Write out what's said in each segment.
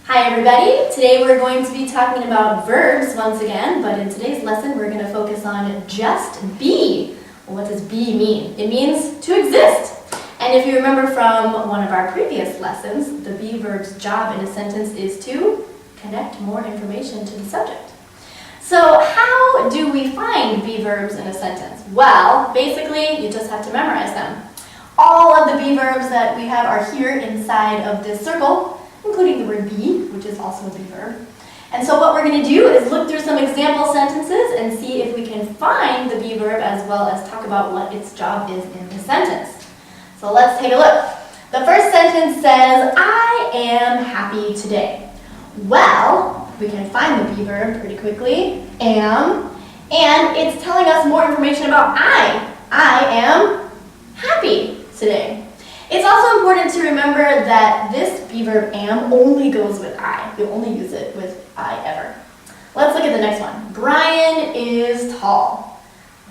Hi everybody! Today we're going to be talking about verbs once again, but in today's lesson we're going to focus on just be. Well, what does be mean? It means to exist. And if you remember from one of our previous lessons, the be verb's job in a sentence is to connect more information to the subject. So how do we find be verbs in a sentence? Well, basically you just have to memorize them. All of the be verbs that we have are here inside of this circle, including the word be, which is also a be verb. And so what we're going to do is look through some example sentences and see if we can find the be verb as well as talk about what its job is in the sentence. So let's take a look. The first sentence says, I am happy today. Well, we can find the be verb pretty quickly, am, and it's telling us more information about I. I am happy today. It's also important to remember that this be verb am only goes with I. You'll only use it with I ever. Let's look at the next one. Brian is tall.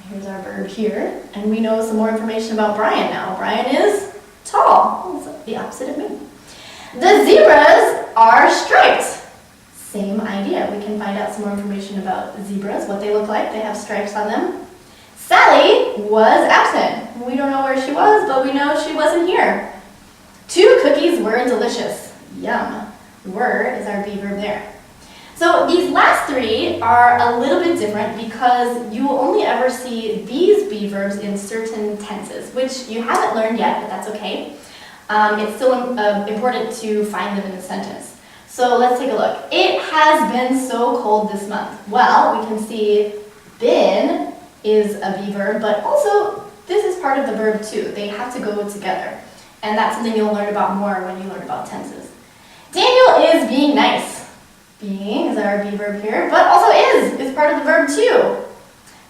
Here's our verb here, and we know some more information about Brian now. Brian is tall. Well, it's the opposite of me. The zebras are striped. Same idea. We can find out some more information about zebras, what they look like. They have stripes on them. Sally was absent. We don't know where she was, but we know she wasn't here. 2 cookies were delicious. Yum. Were is our be verb there. So these last 3 are a little bit different because you will only ever see these be verbs in certain tenses, which you haven't learned yet, but that's okay. It's still important to find them in the sentence. So let's take a look. It has been so cold this month. Well, we can see been is a be verb, but also this is part of the verb too. They have to go together. And that's something you'll learn about more when you learn about tenses. Daniel is being nice. Being is our be verb here, but also is part of the verb too.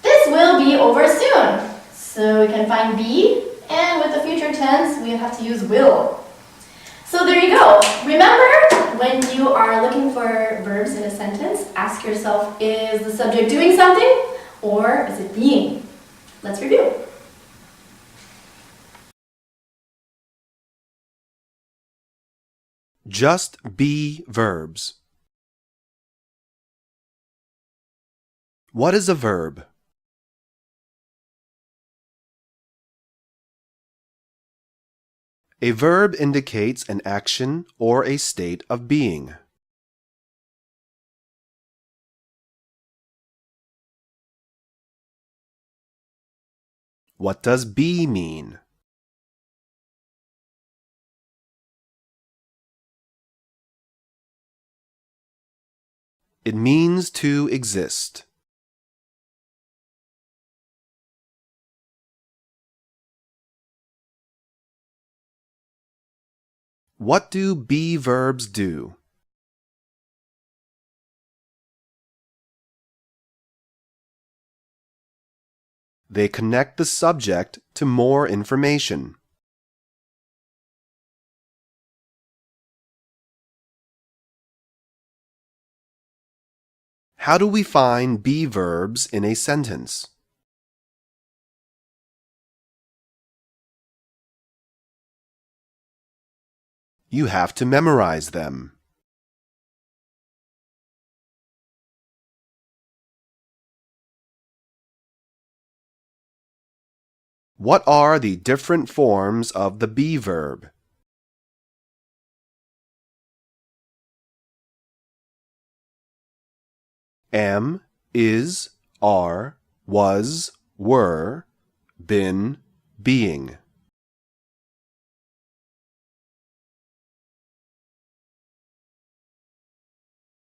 This will be over soon. So we can find be, and with the future tense, we have to use will. So there you go. Remember, when you are looking for verbs in a sentence, ask yourself, is the subject doing something? Or is it being? Let's review. Just be verbs. What is a verb? A verb indicates an action or a state of being. What does be mean? It means to exist. What do be verbs do? They connect the subject to more information. How do we find be verbs in a sentence? You have to memorize them. What are the different forms of the be verb? Am, is, are, was, were, been, being.